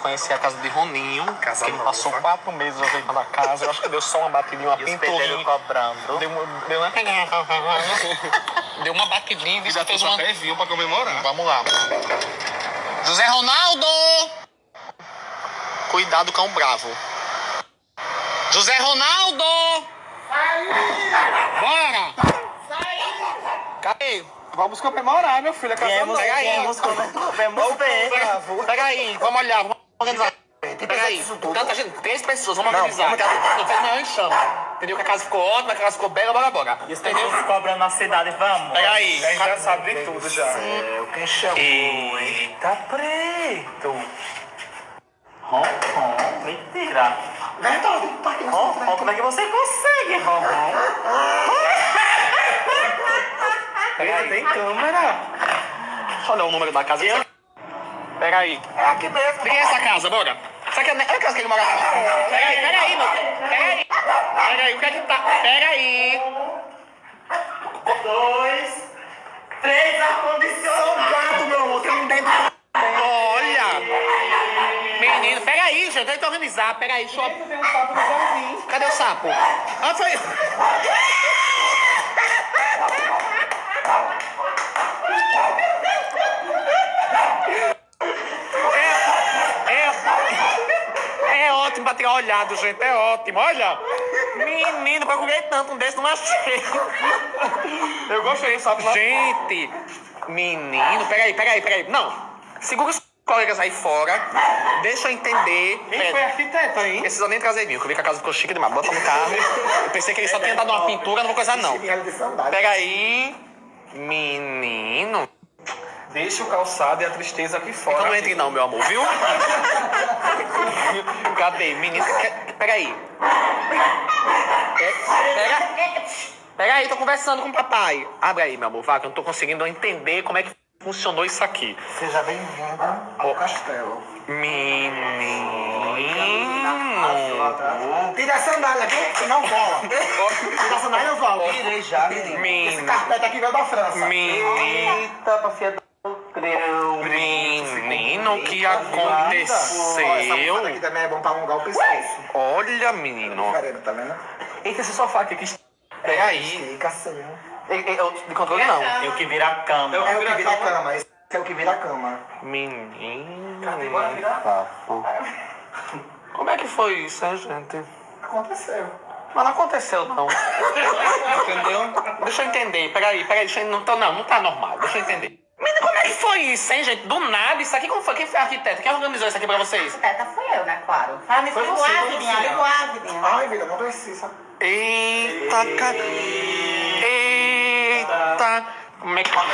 conhecer a casa de Roninho. Casa que ele nova. passou 4 meses ajeitando a casa. Eu acho que deu só uma batidinha, uma pinturinha. cobrando. Deu uma batidinha e Já fez fez uma... até viu pra comemorar. Vamos lá. José Ronaldo! Cuidado, cão bravo. José Ronaldo! Bora! Cadê? Vamos comemorar, meu filho. A casa nova. Pega aí, vamos olhar, vamos organizar. Pega aí, tanta gente, 3 pessoas, vamos organizar. Não fez maior enxame. Entendeu? Que a casa ficou ótima, que a casa ficou bela, bora. Entendeu? Cobrando na cidade, vamos. Pega aí. A gente já sabe de tudo já. Quem chamou? Eita, preto. Mentira. Verdade, tá aqui na sua frente. Como é que você consegue, Ron? Pega aí. Tem câmera. Deixa eu olhar o número da casa. Pega aí. É aqui mesmo. Quem é essa casa, bora? Essa aqui é a casa que ele mora. Pega aí, meu. Pega aí, o que é que tá? Pega aí. 2, 3 ar-condicionado. Gato, meu amor, tem um dentro. Olha. Menino, pega aí, gente. Tem que organizar. Pega aí, deixa eu... Tem um sapo no jardim. Cadê o sapo? Ah, foi... É ótimo pra tirar olhado, gente. É ótimo. Olha. Menino, procurei tanto um desse, não achei. Eu gostei, sabe? Gente. Menino, peraí. Não. Segura os colegas aí fora. Deixa eu entender. Quem foi arquiteto aí? Precisa nem trazer mil, que eu vi que a casa ficou chique demais. Bota no carro. Eu pensei que ele só tinha dado uma pintura, não vou coisa não. Pega aí. Menino. Deixa o calçado e a tristeza aqui fora. Então não entre não, meu amor, viu? Cadê? Menino, pega aí. Pega aí, tô conversando com o papai. Abre aí, meu amor, vá, que eu não tô conseguindo entender como é que funcionou isso aqui. Seja bem-vindo ao castelo. Menino. Tira a sandália aqui, que não cola. Tira a sandália e não cola. Tirei já, menino. Esse Menino. carpete aqui veio da França. Menino. Pra fia do grão. Menino, o que Ó, essa aconteceu? almofada aqui também é bom pra alongar o pescoço. Olha, menino. Tá vendo? Eita, esse sofá aqui que... Pega aí. Fica assim. De controle não. Eu que viro a cama. É o que vira a cama. Esse é o que vira a cama. Menino. Bora virar? Como é que foi isso, hein, gente? Aconteceu. Mas não aconteceu, não. Entendeu? Deixa eu entender. Peraí. Não tá normal. Deixa eu entender. Menino, como é que foi isso, hein, gente? Do nada, isso aqui, como foi? Quem foi a arquiteta? Quem organizou isso aqui pra vocês? Arquiteta fui eu, né? Claro. Fala nisso, Foi ligou você, a foi vidinha, você. ligou a vidinha. Ai, vida, não precisa. Eita, Eita. Como é que pode?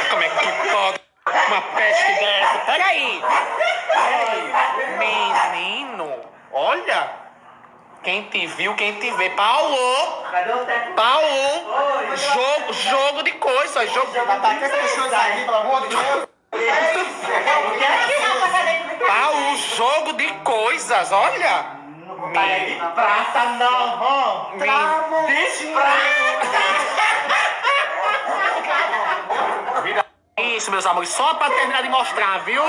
Uma peste dessa. Peraí. Menino, olha. Quem te viu, quem te vê. Paulo. Cadê o técnico? Paulo. Jogo de coisas. Jogo. Papai, quer essas coisas aqui, pelo amor de Deus? Paulo, jogo de coisas. Olha. Prata não, Ron. Isso, meus amores, só pra terminar de mostrar, viu?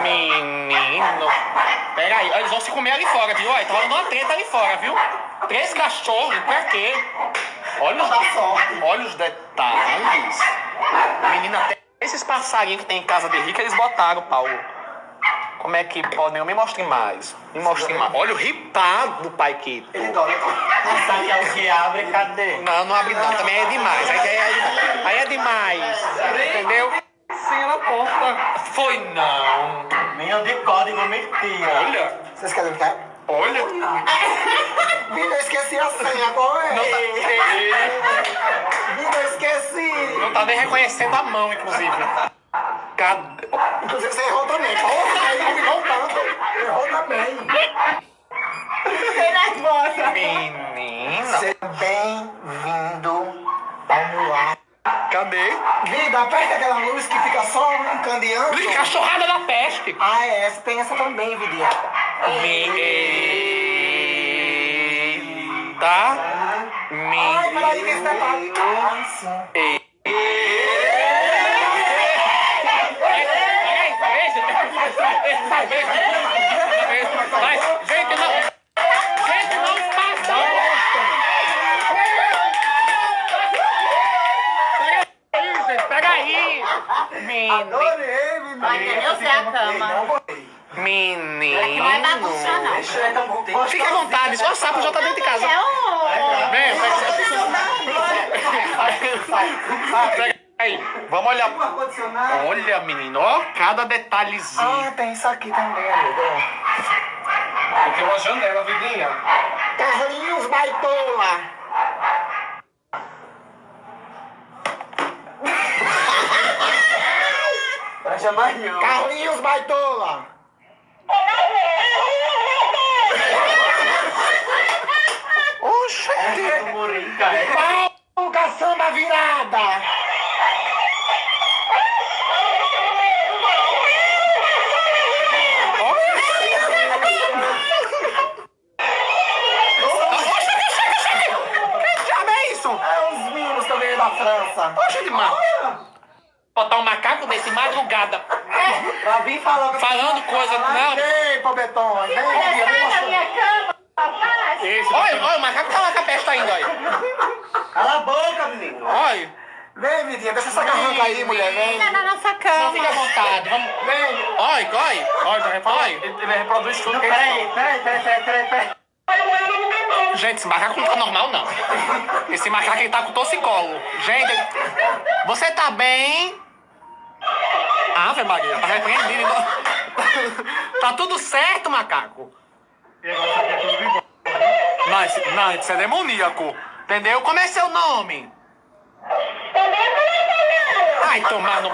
Menino. Pera aí, eles vão se comer ali fora, viu? Olha, tá rolando uma treta ali fora, viu? 3 cachorros, pra quê? Olha os detalhes. Menina, até esses passarinhos que tem em casa de rica, eles botaram, Paulo. Como é que podem? Me mostrem mais. Olha o ripado do pai Quito. Essa aqui é o que abre, cadê? Não abre não, também é demais. Aí é demais. Entendeu? Sim, na porta. Foi não. Menino de código, mentira. Olha. Vocês querem ficar? Olha. Vida, eu esqueci a senha, qual é? Vida, eu esqueci. Não tá nem reconhecendo a mão, inclusive. Cadê? Inclusive, você errou também. Errou tanto. Errou também. Menina. Seja bem-vindo ao meu lar. Cadê? Vida, aperta aquela luz que fica só encandeando. Ih, cachorrada da peste. Ah, é, essa tem essa também, Vidinha. Eita. Ai, peraí, que esse detalhe. Ai, sim. Menino. Não é bagunça, não. Fique à vontade, só o sapo já tá dentro de casa. Vem, pega aí. Vamos olhar. Olha, menino, ó, cada detalhezinho. Ah, tem isso aqui também, amigo. Tem uma janela, vidinha. Carlinhos Baitola. Carlinhos Baitola. Oxente. Paulo Caçamba Virada. Que diabo é isso? É os mimos que eu ganhei da França. Poxa, demais. Botar um macaco desse madrugada. Pra vir falando Coisa. Não. Vem, Pobetões. Vem, Na minha cama, papai. Esse. Olha, o macaco tá lá com a peste ainda, olha. Cala a boca, menino. Olha. Vem, Vidinha, deixa essa garranca aí, mulher. Vem. Na nossa Não, cama. fica à vontade. Vamos. Vem. Olha. Ele reproduz tudo. Peraí. Gente, esse macaco não tá normal, não. Esse macaco, ele tá com torcicolo. Gente, você tá bem? Ave Maria, tá repreendido. Tá tudo certo, macaco? Não, isso é demoníaco. Entendeu? Como é seu nome? Ai, tomar no...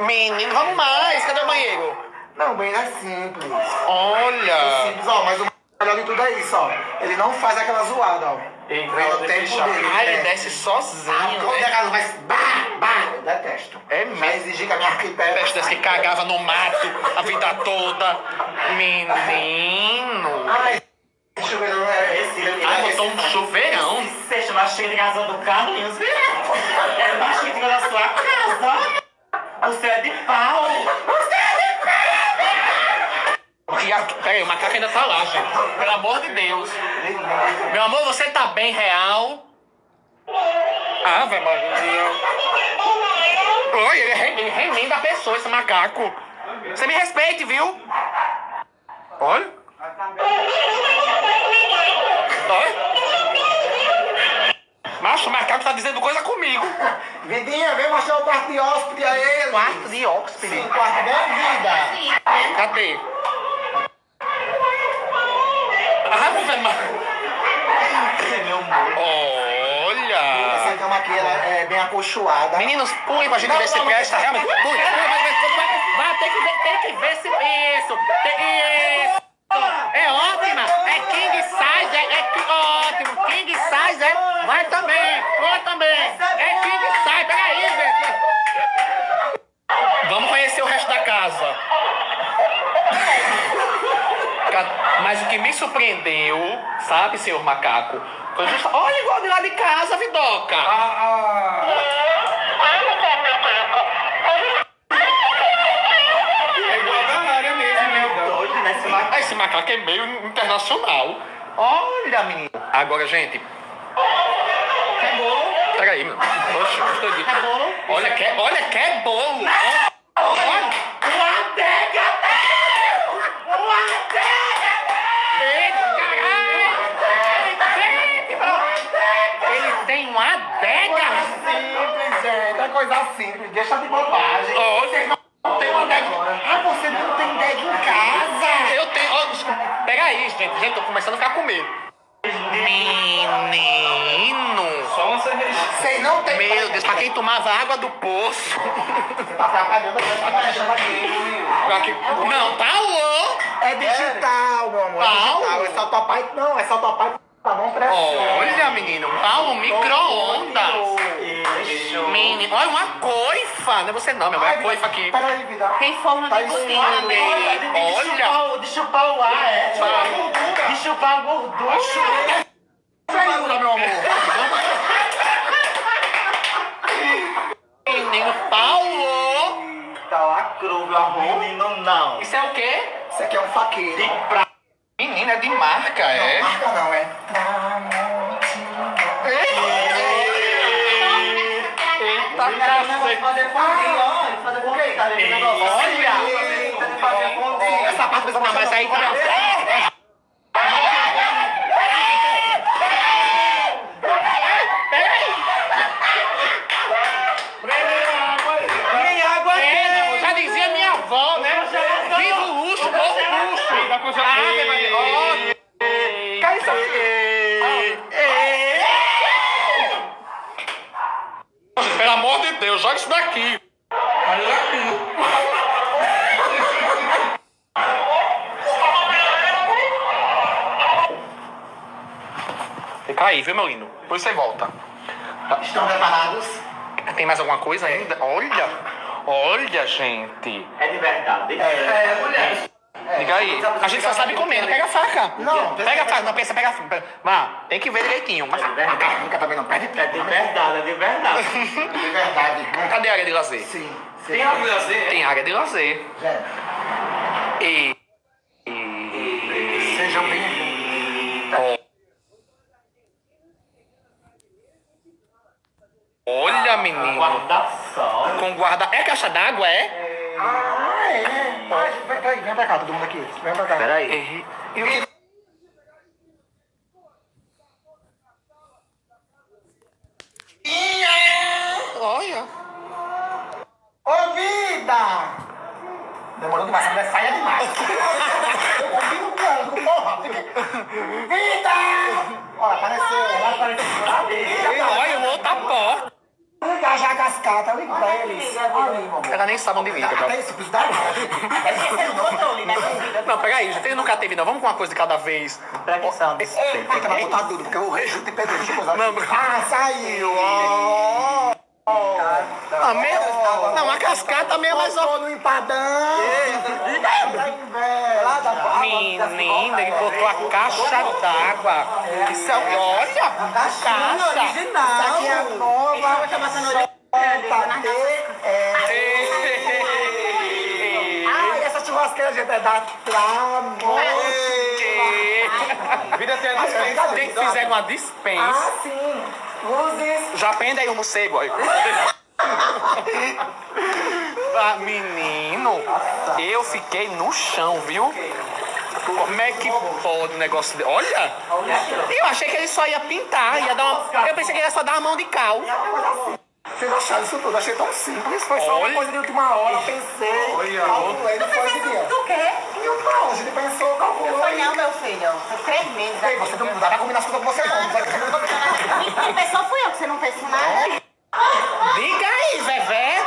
Menino, vamos mais. Cadê o banheiro? Não, bem, é simples. Olha. Simples, ó, mas o melhor de tudo é isso, ó. Ele não faz aquela zoada, ó. Ei, É o tempo dele. Ai, ele desce sozinho, Quando a né? casa vai... Eu detesto. É Já mesmo. exigi que a minha arquiteta... Peste desse que cagava no mato a vida toda. Menino. Ai, chuveiro não é esse. Ai, botou um chuveirão. Você chama cheio de casa do Carlinhos, viu? É o bicho que fica na sua casa. Você é de pau. Peraí, o macaco ainda tá lá, gente. Pelo amor de Deus. Meu amor, você tá bem, real? Ave Maria. Oi, ele remenda a pessoa, esse macaco. Você me respeite, viu? Olha. Olha. Macho, o macaco tá dizendo coisa comigo. Vidinha, vem mostrar o quarto de hóspede a ele. Quarto de hóspede. Sim, quarto bem vida. Cadê? Ave Maria. Olha. Essa cama aqui ela é bem acolchoada. Meninos, pulem pra gente ver se presta realmente. Pulem, vai ter que ver se isso. Isso. É ótima. É king size, ótimo. King size, vai também. Pula também. É king size, peraí, gente. Vamos conhecer o resto da casa. Mas o que me surpreendeu, sabe, senhor macaco, foi justo... Olha igual de lá de casa, Vidoca. É igual da área mesmo, meu Doido, né? Esse macaco. Esse macaco é meio internacional. Olha, menino. Agora, gente. Acabou. Peraí, meu. Poxa, estou de... Acabou. Olha que é bolo. Olha. Uma adega. Uma adega. Eita, caralho. Ele tem uma adega. Simples, gente. É coisa simples. Deixa de bobagem. Olha. Tem uma adega. Ah, você não tem ideia em casa. Eu tenho... Ó, peraí, gente. Gente, tô começando a ficar com medo. Menino. Vocês não tem... Meu Deus, pra quem tomava água do poço. Você tá atrapalhando a deixando aqui. Pra que... Não, Paulo! É digital, meu amor. É Paulo? digital. É só tua pai... Não, é só tua pai... Tá bom, pressão. Olha, menino, Paulo, micro-ondas. Menino, olha uma coifa. Não é você não, meu amor, é a coifa aqui. Peraí, vida. Tem forno Tá de isso cozinha. Olha. De chupar o ar, é? De chupar a gordura. Segura, meu amor. Menino, Paulo. Tá lacrou, meu amor. Menino, não. Isso é o quê? Isso aqui é um faqueiro. Menino, é de marca, é? Não, marca não, é. Eita, cacete. Fazer foguinho, ó. Fazer foguinho, tá vendo o negócio? Olha. fazer fundir. Essa parte Não, mas aí também. Tem água aqui. Já dizia minha avó, né? Viva o luxo, bom luxo. Cai isso aqui. Pelo amor de Deus, joga isso daqui. Fica aí, viu, meu lindo? Depois você volta. Estão preparados? Tem mais alguma coisa ainda? Olha, gente. É de verdade. Mulher. Diga aí. A gente só sabe comendo. Pega a faca. Não, Pega a faca. Não, pensa, pega a faca. Mas tem que ver direitinho. Mas... É de verdade. Nunca também não perde É tempo. de verdade, é de verdade. De verdade. Cadê a área de lazer? Sim. Tem água de lazer? Tem área de lazer. Gente, E... sejam bem-vindos. Olha, menino. Guarda-sol. Com guarda... É caixa d'água, é? Ah, é. Vem pra cá, todo mundo aqui. Vem pra cá. Peraí. E o que... Olha. Ô, vida! Demorou demais, essa mulher saia demais. Eu ouvi no branco, porra. Vida! Olha, apareceu. Ela apareceu. Olha, o outro tá pó. Liga já cascata, liga pra eles. Ali, meu amor. Ela nem sabe onde liga. Até isso, preciso dar. Não, pega aí, gente. Ele nunca teve, não. Vamos com uma coisa de cada vez. Presta atenção nisso. Tem que botar tudo, porque eu rejo de pedro. Não, Ah, saiu. Ó. Ah, não, a cascata mesmo é só... Botou no empadão. Menina, ele botou a caixa d'água. Isso é... Olha, caixa. Original. Isso aqui é a nova. Ah, e essa churrasqueira, gente, é da Tramo. Vida tem que fizer uma dispensa. Ah, sim. Luzes. Já prende aí o morcego. Aí. Ah, menino, eu fiquei no chão, viu? Como é que pode um negócio de... Olha! Eu achei que ele só ia pintar, ia dar uma... Eu pensei que ele ia só dar uma mão de cal. Vocês acharam isso tudo? Achei tão simples. Foi só Olha. uma coisa de última hora. Pensei, calculei, não foi de dia. Do quê? E o não, a gente pensou, calculou. Foi não, meu filho. Foi 3 meses. Ei, você não dá pra combinar as coisas com você, não. Quem pensou fui eu, que você não fez nada. Diga aí, Vevé.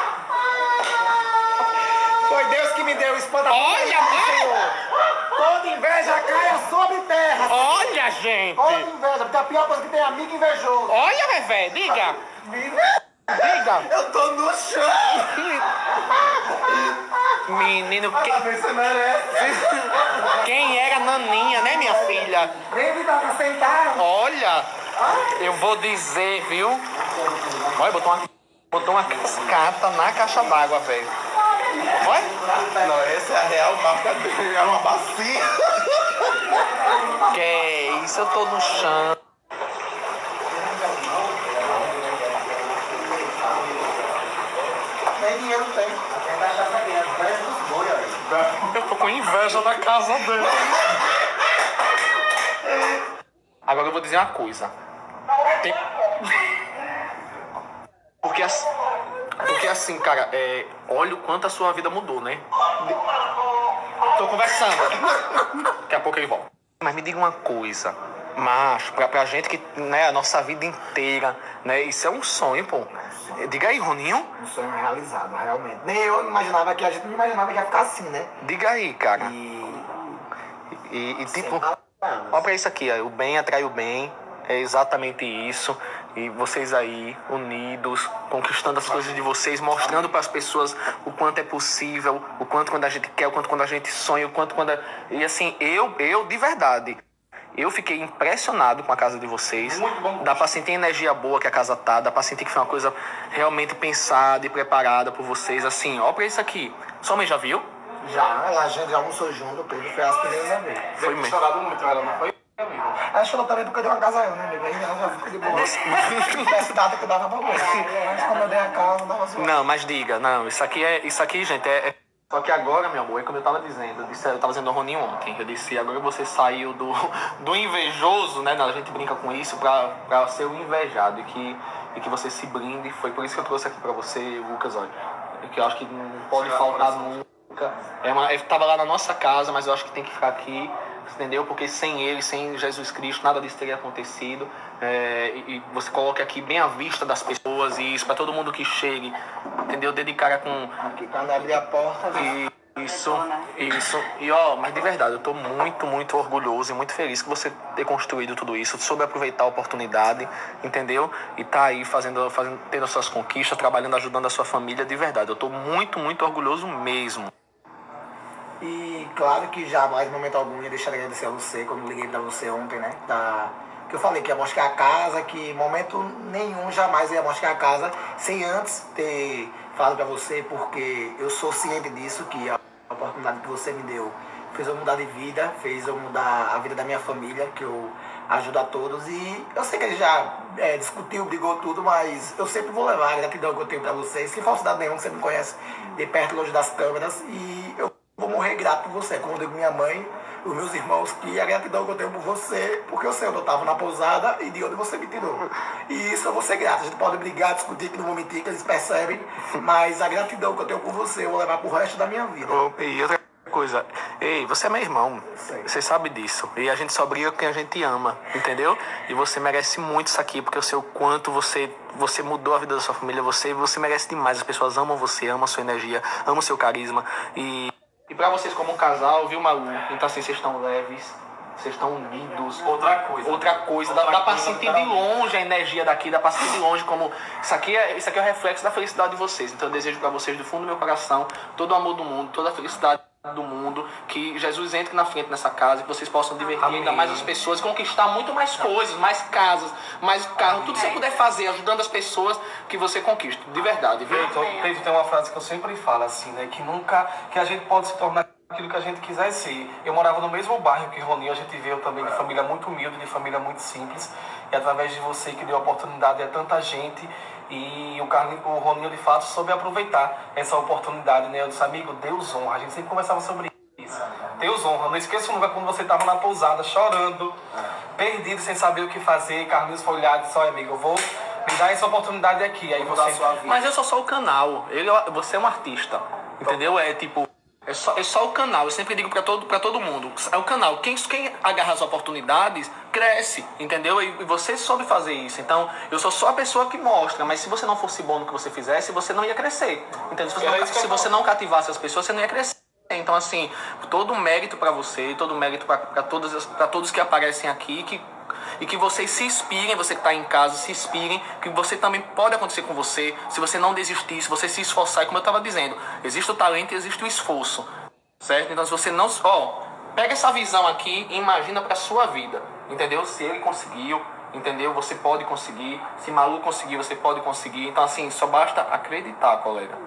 Foi Deus que me deu o espanta. Olha, Senhor. Toda inveja caia sobre terra. Olha, gente. Toda inveja, porque a pior coisa que tem é amigo invejoso. Olha, Vevé, diga. Diga. Eu tô no chão. Menino, Você merece. quem era Naninha, né, minha filha? Vem me dar pra sentar. Olha, eu vou dizer, viu? Olha, botou uma cascata na caixa d'água, velho. Olha. Não, essa é a real marca dele. É uma bacia. Que é isso, eu tô no chão. Nem dinheiro tem. Eu tô com inveja da casa dele. Agora eu vou dizer uma coisa. Tem... Porque assim, cara, olha o quanto a sua vida mudou, né? Tô conversando. Daqui a pouco ele volta. Mas me diga uma coisa, macho, pra gente que, né, a nossa vida inteira, né, isso é um sonho, pô. Diga aí, Roninho. Um sonho realizado, realmente. Nem eu imaginava que a gente não imaginava que ia ficar assim, né? Diga aí, cara. E tipo, olha pra isso aqui, ó, o bem atrai o bem. É exatamente isso. E vocês aí, unidos, conquistando as coisas de vocês, mostrando para as pessoas o quanto é possível, o quanto quando a gente quer, o quanto quando a gente sonha, o quanto quando... E assim, eu de verdade, eu fiquei impressionado com a casa de vocês. Dá pra sentir a energia boa que a casa tá, dá pra sentir que foi uma coisa realmente pensada e preparada por vocês. Assim, ó pra isso aqui. Sua mãe já viu? Já, a gente já almoçou junto, o Pedro foi as primeiras vezes. Foi mesmo. Chorado muito, ela não foi? Ela chorou também porque deu uma casa a eu, né, amiga? Aí ela já ficou de boa. Se tivesse dado que eu dava pra você. Mas quando eu dei a casa, dava zoado. Não, mas diga, não, isso aqui, gente, Só que agora, meu amor, é como eu tava dizendo, eu tava dizendo ao Roninho ontem, eu disse, agora você saiu do invejoso, né? A gente brinca com isso, pra ser o invejado e que você se blinde. Foi por isso que eu trouxe aqui pra você, Lucas, olha, que eu acho que não pode faltar nunca. Tava lá na nossa casa, mas eu acho que tem que ficar aqui, entendeu? Porque sem ele, sem Jesus Cristo, nada disso teria acontecido. E você coloca aqui bem à vista das pessoas e isso, para todo mundo que chegue, entendeu? Dedicar com... Aqui, quando abrir a porta... Isso. E mas de verdade, eu tô muito, muito orgulhoso e muito feliz que você ter construído tudo isso, soube aproveitar a oportunidade, entendeu? E tá aí tendo as suas conquistas, trabalhando, ajudando a sua família, de verdade. Eu tô muito, muito orgulhoso mesmo. E claro que jamais, em momento algum, ia deixar de agradecer a você, quando liguei pra você ontem, né? Que eu falei que ia mostrar a casa, que em momento nenhum jamais ia mostrar a casa, sem antes ter falado pra você, porque eu sou ciente disso, que a oportunidade que você me deu fez eu mudar de vida, fez eu mudar a vida da minha família, que eu ajudo a todos. E eu sei que ele já discutiu, brigou tudo, mas eu sempre vou levar a gratidão que eu tenho pra vocês, sem falsidade nenhuma, você me conhece de perto, longe das câmeras, e eu vou morrer grato por você, como eu digo minha mãe, os meus irmãos, que a gratidão que eu tenho por você, porque eu sei onde eu estava na pousada e de onde você me tirou. E isso eu vou ser grato. A gente pode brigar, discutir, que não vou mentir, que eles percebem, mas a gratidão que eu tenho por você eu vou levar pro resto da minha vida. E outra coisa, você é meu irmão, você sabe disso. E a gente só briga com quem a gente ama, entendeu? E você merece muito isso aqui, porque eu sei o quanto você mudou a vida da sua família, você merece demais. As pessoas amam você, amam a sua energia, amam o seu carisma. E pra vocês como um casal, viu, Malu? Então assim, vocês estão leves, vocês estão unidos. Outra coisa, dá pra sentir de longe a energia daqui, dá pra sentir de longe como... Isso aqui é o reflexo da felicidade de vocês. Então eu desejo pra vocês, do fundo do meu coração, todo o amor do mundo, toda a felicidade do mundo, que Jesus entre na frente nessa casa, que vocês possam divertir ainda mais as pessoas, conquistar muito mais coisas, mais casas, mais carro, tudo que você puder fazer, ajudando as pessoas, que você conquista, de verdade, viu? Tem uma frase que eu sempre falo assim, né, que a gente pode se tornar aquilo que a gente quiser ser. Eu morava no mesmo bairro que Roninho, a gente veio também de família muito humilde, de família muito simples, e através de você que deu a oportunidade a tanta gente, e o Roninho de fato soube aproveitar essa oportunidade, né? Eu disse, amigo, Deus honra, a gente sempre conversava sobre isso. Deus honra, não esqueça nunca quando você estava na pousada, chorando, perdido, sem saber o que fazer, Carlinhos foi olhar e disse, olha amigo, eu vou me dar essa oportunidade aqui, aí você... Mas eu sou só o canal, você é um artista, entendeu? É só o canal, eu sempre digo pra todo mundo, é o canal, quem agarra as oportunidades, cresce, entendeu? E você soube fazer isso, então eu sou só a pessoa que mostra, mas se você não fosse bom no que você fizesse, você não ia crescer, entendeu? Se você não cativasse as pessoas, você não ia crescer. Então assim, todo o mérito pra você, todo o mérito pra todos que aparecem aqui, e que vocês se inspirem, você que está em casa, se inspirem, que você também pode acontecer com você, se você não desistir, se você se esforçar, e como eu estava dizendo, existe o talento e existe o esforço, certo? Então se você não... pega essa visão aqui e imagina para a sua vida, entendeu? Se ele conseguiu, entendeu? Você pode conseguir, se Malu conseguiu, você pode conseguir, então assim, só basta acreditar, colega.